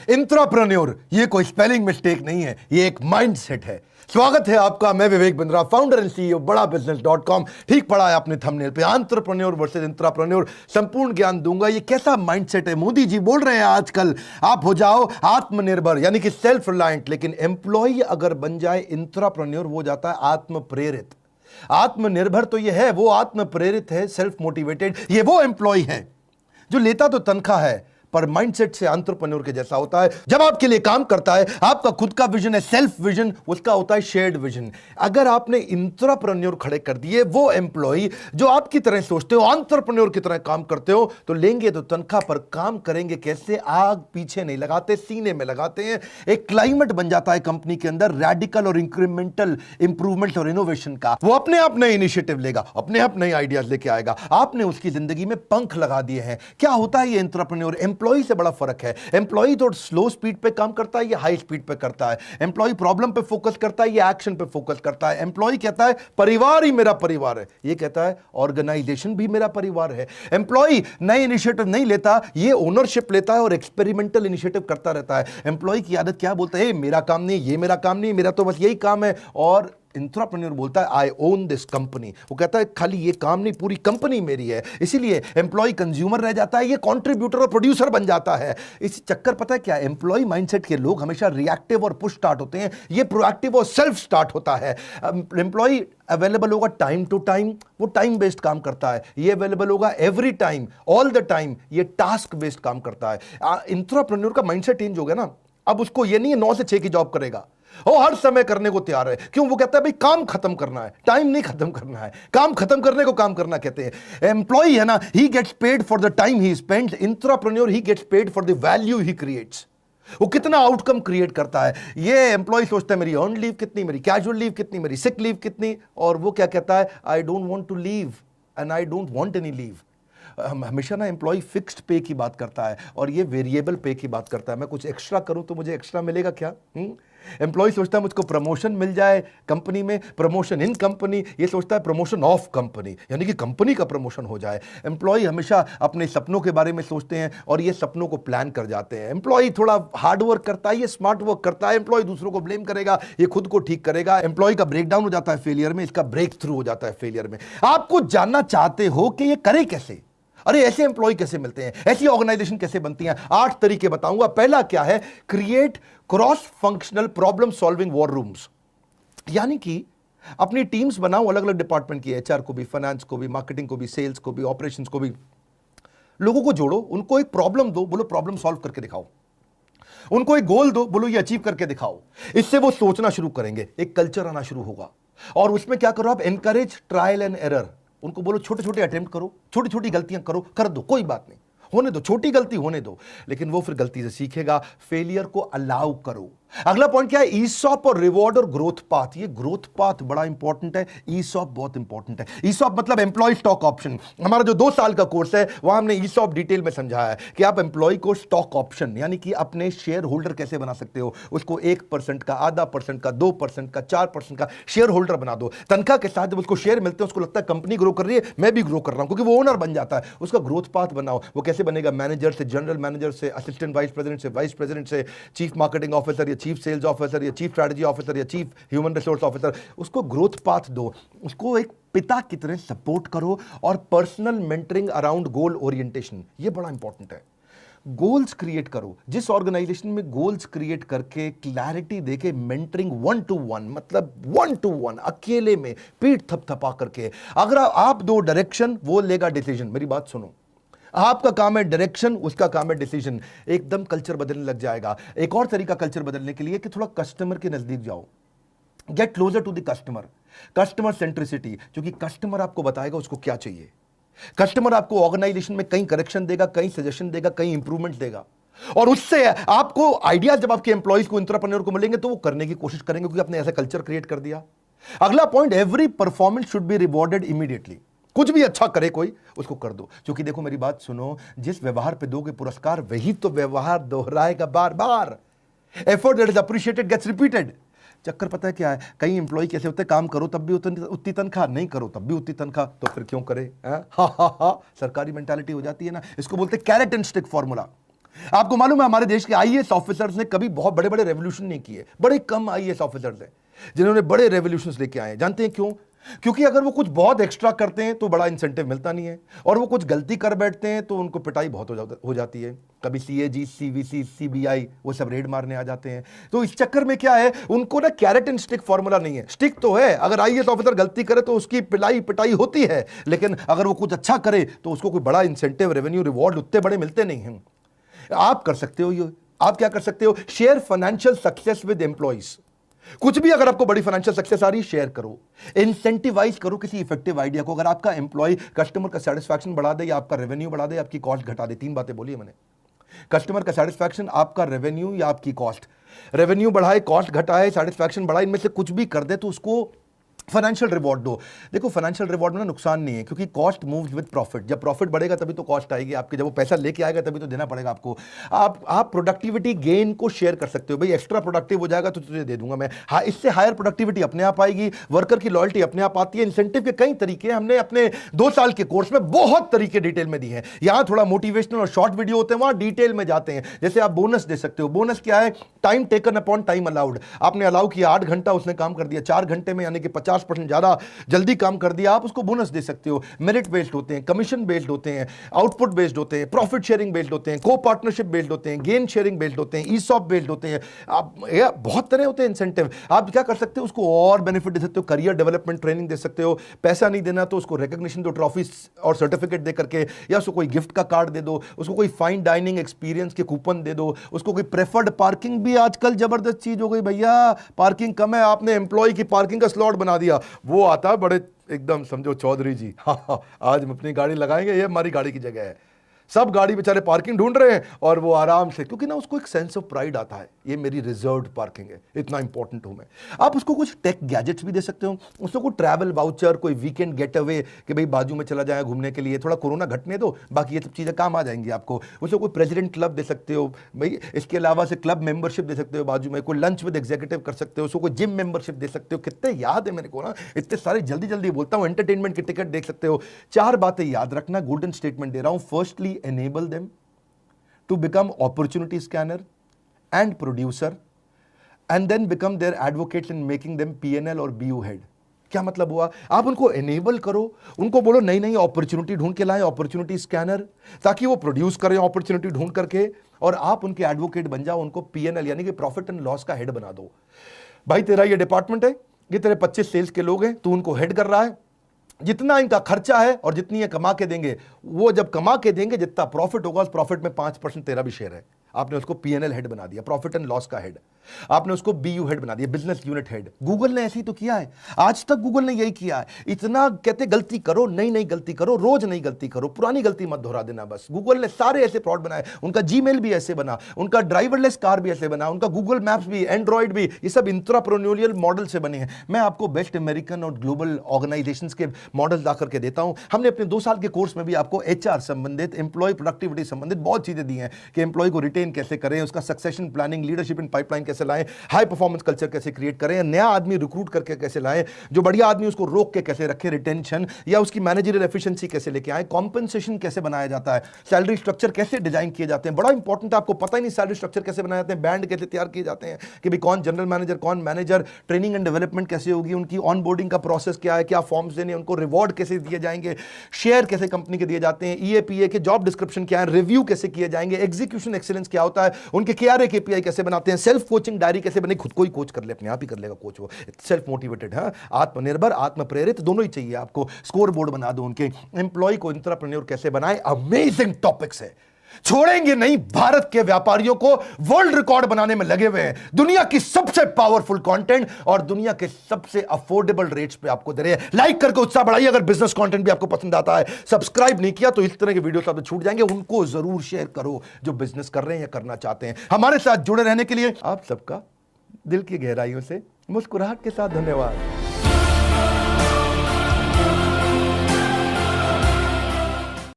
Intrapreneur ये कोई spelling mistake नहीं है, ये एक माइंडसेट है। स्वागत है आपका, मैं Vivek Bindra, founder and CEO बड़ा बिजनेस.com। ठीक पढ़ा है आपने थंबनेल पे, एंटरप्रेन्योर वर्सेस इंट्राप्रेन्योर। संपूर्ण ज्ञान दूंगा। ये कैसा माइंडसेट है? मोदी जी बोल रहे हैं आजकल आप हो जाओ आत्मनिर्भर यानी कि सेल्फ रिलायंट, लेकिन एम्प्लॉय अगर बन जाए इंट्राप्रेन्योर वो जाता है आत्म प्रेरित। आत्मनिर्भर तो ये है, वो आत्म प्रेरित है, सेल्फ मोटिवेटेड। ये वो एम्प्लॉय है जो लेता तो तनख्वाह है पर माइंडसेट से एंटरप्रेन्योर के जैसा होता है। जब आपके लिए काम करता है, आपका खुद का विजन है, सेल्फ विजन, उसका होता है शेयर्ड विजन। अगर आपने इंट्राप्रेन्योर खड़े कर दिए, वो एम्प्लॉय जो आपकी तरह सोचते हो, एंटरप्रेन्योर की तरह काम करते हो, तो लेंगे तो तनख्वाह पर काम करेंगे कैसे? आग पीछे नहीं लगाते, सीने में लगाते हैं। एक क्लाइमेट बन जाता है कंपनी के अंदर रैडिकल और इंक्रीमेंटल इंप्रूवमेंट और इनोवेशन का। वो अपने आप नए इनिशिएटिव लेगा, अपने आप नए आइडियाज लेके आएगा। आपने उसकी जिंदगी में पंख लगा दिए हैं। क्या होता है ये इंट्राप्रेन्योर? एम्प्लॉय से बड़ा फर्क है। एम्प्लॉय तो स्लो स्पीड पे काम करता है, ये हाई स्पीड पे करता है। एम्प्लॉय प्रॉब्लम पे फोकस करता है, ये एक्शन पे फोकस करता है। एम्प्लॉय कहता है परिवार ही मेरा परिवार है, ये कहता है ऑर्गेनाइजेशन भी मेरा परिवार है। एम्प्लॉय नए इनिशिएटिव नहीं लेता, ये ओनरशिप लेता है और एक्सपेरिमेंटल इनिशिएटिव करता रहता है। एम्प्लॉय की आदत क्या बोलता है? मेरा काम नहीं, ये मेरा काम नहीं, मेरा तो बस यही काम है। और इंट्राप्रेन्योर बोलता है आई ओन दिस कंपनी। वो कहता है खाली ये काम नहीं, पूरी कंपनी मेरी है। इसीलिए एम्प्लॉय कंज्यूमर रह जाता है, ये कंट्रीब्यूटर और प्रोड्यूसर बन जाता है। इस चक्कर पता है क्या? एम्प्लॉय माइंडसेट के लोग हमेशा रिएक्टिव और पुश स्टार्ट होते हैं, ये प्रोएक्टिव और सेल्फ स्टार्ट होता है। एम्प्लॉय अवेलेबल होगा टाइम टू टाइम, वो टाइम बेस्ड काम करता है। ये अवेलेबल होगा every time, all the time, ये टास्क बेस्ड काम करता है। इंट्राप्रेन्योर का माइंडसेट चेंज हो गया ना। अब उसको ये नहीं है 9 से 6 की जॉब करेगा, वो हर समय करने को तैयार है। क्यों? वो कहता है भाई काम खत्म करना है, टाइम नहीं खत्म करना है। काम खत्म करने को काम करना कहते हैं। एम्प्लॉय है ना, he gets paid for the time he spends. Intrapreneur he gets paid for the value he creates. वो कितना आउटकम क्रिएट करता है। ये एम्प्लॉय सोचता है मेरी अर्न लीव कितनी, मेरी कैजुअल लीव कितनी, मेरी सिक लीव कितनी, और वो क्या कहता है? I don't want to leave and I don't want any leave. हमेशा ना एम्प्लॉय फिक्स्ड पे की बात करता है और ये वेरिएबल पे की बात करता है। मैं कुछ एक्स्ट्रा करूं तो मुझे एक्स्ट्रा मिलेगा क्या? एम्प्लॉय सोचता है मुझको प्रमोशन मिल जाए कंपनी में, प्रमोशन इन कंपनी। ये सोचता है प्रमोशन ऑफ कंपनी, यानी कि कंपनी का प्रमोशन हो जाए। एम्प्लॉय हमेशा अपने सपनों के बारे में सोचते हैं और ये सपनों को प्लान कर जाते हैं। एम्प्लॉय थोड़ा हार्ड वर्क करता है, ये स्मार्ट वर्क करता है। एम्प्लॉय दूसरों को ब्लेम करेगा, ये खुद को ठीक करेगा। एम्प्लॉय का ब्रेकडाउन हो जाता है फेलियर में, इसका ब्रेक थ्रू हो जाता है फेलियर में। आपको जानना चाहते हो कि ये करे कैसे? अरे ऐसे एम्प्लॉय कैसे मिलते हैं, ऐसी ऑर्गेनाइजेशन कैसे बनती हैं? 8 तरीके बताऊंगा। पहला क्या है? Create cross functional problem solving war rooms. यानी कि अपनी टीम्स बनाओ अलग अलग डिपार्टमेंट की, एचआर को भी, फाइनेंस को भी, मार्केटिंग को भी, सेल्स को भी, ऑपरेशंस को भी। लोगों को जोड़ो, उनको एक प्रॉब्लम दो, बोलो प्रॉब्लम सॉल्व करके दिखाओ। उनको एक गोल दो, बोलो ये अचीव करके दिखाओ। इससे वो सोचना शुरू करेंगे, एक कल्चर आना शुरू होगा। और उसमें क्या करो आप? Encourage trial and error. उनको बोलो छोटे छोटे अटेम्प्ट करो, छोटी छोटी गलतियां करो, कर दो, कोई बात नहीं, होने दो, छोटी गलती होने दो, लेकिन वो फिर गलती से सीखेगा। फेलियर को अलाउ करो। अगला पॉइंट क्या है? ईसॉप और रिवॉर्ड और ग्रोथ पाथ। ये ग्रोथ पाथ बड़ा इंपॉर्टेंट है, ईसॉप बहुत इंपॉर्टेंट है। ईसॉप मतलब एम्प्लॉय स्टॉक ऑप्शन। हमारा जो 2 साल का कोर्स है वहां हमने ईसॉप डिटेल में समझाया है कि आप एम्प्लॉय को स्टॉक ऑप्शन यानी कि अपने शेयर होल्डर कैसे बना सकते हो। उसको 1% का, आधा % का, 2% का, 4% का शेयर होल्डर बना दो। तनख्वाह के साथ जब उसको शेयर मिलते हैं उसको लगता है कंपनी ग्रो कर रही है, मैं भी ग्रो कर रहा हूं, क्योंकि वो ओनर बन जाता है। उसका ग्रोथ पाथ बनाओ। वो कैसे बनेगा? मैनेजर से, जनरल मैनेजर से, असिस्टेंट वाइस प्रेसिडेंट से, वाइस प्रेसिडेंट से, चीफ मार्केटिंग ऑफिसर या चीफ सेल्स ऑफिसर या चीफ स्ट्रेटजी ऑफिसर या चीफ ह्यूमन रिसोर्स ऑफिसर। उसको ग्रोथ पाथ दो, उसको एक पिता की तरह सपोर्ट करो। और पर्सनल मेंटरिंग अराउंड गोल ओरिएंटेशन, ये बड़ा इंपॉर्टेंट है। गोल्स क्रिएट करो। जिस ऑर्गेनाइजेशन में गोल्स क्रिएट करके क्लैरिटी देके मेंटरिंग 1 to 1, मतलब 1 to 1 अकेले में पीठ थपथपा करके, अगर आप दो डायरेक्शन, वो लेगा डिसीजन। मेरी बात सुनो, आपका काम है डायरेक्शन, उसका काम है डिसीजन। एकदम कल्चर बदलने लग जाएगा। एक और तरीका कल्चर बदलने के लिए कि थोड़ा कस्टमर के नजदीक जाओ, get closer to the customer. Customer centricity, क्योंकि कस्टमर आपको बताएगा उसको क्या चाहिए। कस्टमर आपको ऑर्गेनाइजेशन में कहीं करेक्शन देगा, कहीं सजेशन देगा, कहीं इंप्रूवमेंट देगा, और उससे आपको आइडिया जब आपके एम्प्लॉइज को, इंट्राप्रेन्योर को मिलेंगे तो वो करने की कोशिश करेंगे, क्योंकि आपने ऐसा कल्चर क्रिएट कर दिया। अगला point, every performance should be rewarded immediately. कुछ भी अच्छा करे कोई, उसको कर दो। क्योंकि देखो मेरी बात सुनो, जिस व्यवहार पे दोगे पुरस्कार, वही तो व्यवहार दोहराएगा बार बार। Effort that is appreciated gets repeated. चक्कर पता है क्या है? कई एम्प्लॉय कैसे होते हैं, काम करो तब भी उतनी तनख्वाह, नहीं करो तब भी उतनी तनख्वाह, तो फिर क्यों करे? हा हा हा, सरकारी मेंटालिटी हो जाती है ना। इसको बोलते हैं कैरेट एंड स्टिक फॉर्मूला। आपको मालूम है हमारे देश के आईएएस ऑफिसर्स ने कभी बहुत बड़े बड़े रेवोल्यूशन नहीं किए। बड़े कम आईएएस ऑफिसर्स हैं जिन्होंने बड़े रेवोल्यूशंस लेके आए हैं। जानते हैं क्यों? क्योंकि अगर वो कुछ बहुत एक्स्ट्रा करते हैं तो बड़ा इंसेंटिव मिलता नहीं है, और वो कुछ गलती कर बैठते हैं तो उनको पिटाई बहुत हो जाती है। कभी सीएजी, सीवीसी, सीबीआई वो सब रेड मारने आ जाते हैं। तो इस चक्कर में क्या है, उनको ना कैरेट एंड स्टिक फॉर्मूला नहीं है। स्टिक तो है, अगर आईएएस ऑफिसर गलती करे तो उसकी पिटाई होती है, लेकिन अगर वो कुछ अच्छा करे तो उसको कोई बड़ा इंसेंटिव, रेवेन्यू, रिवॉर्ड उतने बड़े मिलते नहीं हैं। आप कर सकते हो ये, आप क्या कर सकते हो? Share financial success with employees. कुछ भी अगर आपको बड़ी फाइनेंशियल सक्सेस आ रही है, शेयर करो, इंसेंटिवाइज करो किसी इफेक्टिव आइडिया को। अगर आपका एम्प्लॉय कस्टमर का सेटिस्फैक्शन बढ़ा दे, या आपका रेवेन्यू बढ़ा दे, आपकी कॉस्ट घटा दे, तीन बातें बोली मैंने। कस्टमर का सेटिस्फैक्शन, आपका रेवेन्यू या आपकी कॉस्ट। रेवेन्यू बढ़ाए, कॉस्ट घटाए, सेटिस्फैक्शन बढ़ाए, इनमें से कुछ भी कर दे तो उसको फाइनेंशियल रिवॉर्ड दो। देखो फाइनेंशियल रिवॉर्ड में ना नुकसान नहीं है, क्योंकि कॉस्ट मूव्स विद प्रॉफिट। जब प्रॉफिट बढ़ेगा तभी तो कॉस्ट आएगी आपके, जब वो पैसा लेके आएगा तभी तो देना पड़ेगा आपको। आप प्रोडक्टिविटी गेन को शेयर कर सकते हो। भाई एक्स्ट्रा प्रोडक्टिव हो जाएगा तो तुझे दे दूंगा मैं। हाँ, इससे हायर प्रोडक्टिविटी अपने आप आएगी, वर्कर की लॉयल्टी अपने आप आती है। इंसेंटिव के कई तरीके हमने अपने 2 साल के कोर्स में बहुत तरीके डिटेल में दिए हैं। यहां थोड़ा मोटिवेशनल और शॉर्ट वीडियो होते हैं, वहां डिटेल में जाते हैं। जैसे आप बोनस दे सकते हो। बोनस क्या है? Time taken upon time allowed. आपने अलाउ किया 8 घंटा, उसने काम कर दिया 4 घंटे में, यानी कि 50% ज्यादा जल्दी काम कर दिया, आप उसको बोनस दे सकते हो। मेरिट बेस्ड होते हैं, कमीशन बेस्ड होते हैं, आउटपुट बेस्ड होते हैं, प्रॉफिट शेयरिंग बेस्ड होते हैं, को पार्टनरशिप बेस्ड होते हैं, गेन शेयरिंग बेस्ड होते हैं, ईसॉप बेस्ड होते हैं। आप बहुत तरह होते हैं इंसेंटिव। आप क्या कर सकते हो? उसको और बेनिफिट दे सकते हो, करियर डेवलपमेंट ट्रेनिंग दे सकते हो। पैसा नहीं देना तो उसको रिकॉग्निशन दो, ट्रॉफी और सर्टिफिकेट दे करके, या उसको कोई गिफ्ट का कार्ड दे दो, उसको कोई फाइन डाइनिंग एक्सपीरियंस के कूपन दे दो, उसको कोई प्रेफर्ड पार्किंग भी आजकल जबरदस्त चीज हो गई भैया। पार्किंग कम है, आपने एम्प्लॉय की पार्किंग का स्लॉट बना दिया, वो आता है बड़े एकदम समझो चौधरी जी, हाँ आज हम अपनी गाड़ी लगाएंगे, ये हमारी गाड़ी की जगह है। सब गाड़ी बेचारे पार्किंग ढूंढ रहे हैं और वो आराम से, क्योंकि ना उसको एक सेंस ऑफ प्राइड आता है, ये मेरी रिजर्व्ड पार्किंग है, इतना इंपॉर्टेंट हूं मैं। आप उसको कुछ टेक गैजेट्स भी दे सकते हो, उसको कोई ट्रैवल वाउचर, कोई वीकेंड गेट अवे कि भाई बाजू में चला जाए घूमने के लिए, थोड़ा कोरोना घटने दो, बाकी ये सब चीज़ें काम आ जाएंगी आपको। उसको कोई प्रेसिडेंट क्लब दे सकते हो भाई, इसके अलावा से क्लब मेंबरशिप दे सकते हो बाजू में, कोई लंच विद एग्जीक्यूटिव कर सकते हो, उसको कोई जिम मेंबरशिप दे सकते हो। कितने याद है मेरे को ना, इतने सारे जल्दी जल्दी बोलता हूँ। एंटरटेनमेंट की टिकट देख सकते हो। 4 बातें याद रखना, गोल्डन स्टेटमेंट दे रहा हूं। Firstly, enable them to become opportunity scanner and producer, and then become their advocates in making them PNL और BU head। क्या मतलब हुआ? आप उनको एनेबल करो, उनको बोलो नई नई अपॉर्चुनिटी ढूंढ के लाएं, अपॉर्चुनिटी स्कैनर, ताकि वो प्रोड्यूस करें अपॉर्चुनिटी ढूंढ करके, और आप उनके एडवोकेट बन जाओ, उनको PNL यानी कि प्रॉफिट एंड लॉस का हेड बना दो। भाई तेरा ये डिपार्टमेंट है, ये तेरे 25 सेल्स के लोग हैं, तू उनको हेड कर रहा है, जितना इनका खर्चा है और जितनी ये कमा के देंगे, वो जब कमा के देंगे जितना प्रॉफिट होगा, उस प्रॉफिट में 5% तेरा भी शेयर है। आपने उसको पीएनएल हेड बना दिया, प्रॉफिट एंड लॉस का हेड। आपने उसको बीयू हेड बना दिया, बिजनेस यूनिट हेड। गूगल ने ऐसे ही तो किया है, आज तक गूगल ने यही किया है। इतना कहते गलती करो, नई नई गलती करो, रोज नई गलती करो, पुरानी गलती मत दोहरा देना बस। गूगल ने सारे ऐसे फ्रॉड बनाए, उनका जीमेल भी ऐसे बना, उनका ड्राइवरलेस कार भी ऐसे बना, उनका गूगल मैप्स भी, एंड्रॉइड भी, ये सब इंट्राप्रेन्योरियल मॉडल से बने हैं। मैं आपको बेस्ट अमेरिकन और ग्लोबल ऑर्गेनाइजेशंस के मॉडल ला करके देता हूं। हमने अपने 2 साल के कोर्स में भी आपको एचआर संबंधित, एम्प्लॉय प्रोडक्टिविटी संबंधित बहुत चीजें दी हैं कि एम्प्लॉय को रिटेन कैसे करें, उसका succession planning, leadership in pipeline कैसे लाएं, हाई परफॉर्मेंस कल्चर कैसे क्रिएट करें, नया आदमी रिक्रूट करके कैसे लाएं, जो बढ़िया आदमी उसको रोक के कैसे रखें, रिटेंशन या उसकी मैनेजरियल एफिशिएंसी कैसे लेके आए, कॉम्पेंसेशन कैसे बनाया जाता है, सैलरी स्ट्रक्चर कैसे डिजाइन किए जाते हैं। बड़ा इंपॉर्टेंट है, आपको पता ही नहीं सैलरी स्ट्रक्चर कैसे बनाए जाते हैं, बैंड कैसे तैयार किए जाते हैं कि भाई कौन जनरल मैनेजर, कौन मैनेजर, ट्रेनिंग एंड डेवलपमेंट कैसे होगी, उनकी ऑनबोर्डिंग का प्रोसेस क्या है, क्या फॉर्म्स देने, उनको रिवॉर्ड कैसे दिए जाएंगे, शेयर कैसे कंपनी के दिए जाते हैं, ईएपीए के जॉब डिस्क्रिप्शन क्या है, रिव्यू कैसे किए जाएंगे, एग्जीक्यूशन एक्सीलेंस क्या होता है, उनके केआरए केपीआई कैसे बनाते हैं, सेल्फ कोचिंग डायरी कैसे बने, खुद को ही कोच कर ले, अपने आप ही कर लेगा कोच, वो सेल्फ मोटिवेटेड है, आत्मनिर्भर, आत्म प्रेरित, दोनों ही चाहिए आपको। स्कोर बोर्ड बना दो, उनके एम्प्लॉय को एंटरप्रेन्योर कैसे बनाए। अमेजिंग टॉपिक्स है, छोड़ेंगे नहीं। भारत के व्यापारियों को वर्ल्ड रिकॉर्ड बनाने में लगे हुए हैं, दुनिया की सबसे पावरफुल कंटेंट और दुनिया के सबसे अफोर्डेबल रेट्स पे आपको दे रहे हैं। लाइक करके उत्साह बढ़ाइए। अगर बिजनेस कंटेंट भी आपको पसंद आता है, सब्सक्राइब नहीं किया तो इस तरह के वीडियोस आपसे छूट जाएंगे, उनको जरूर शेयर करो जो बिजनेस कर रहे हैं या करना चाहते हैं। हमारे साथ जुड़े रहने के लिए आप सबका दिल की गहराइयों से मुस्कुराहट के साथ धन्यवाद।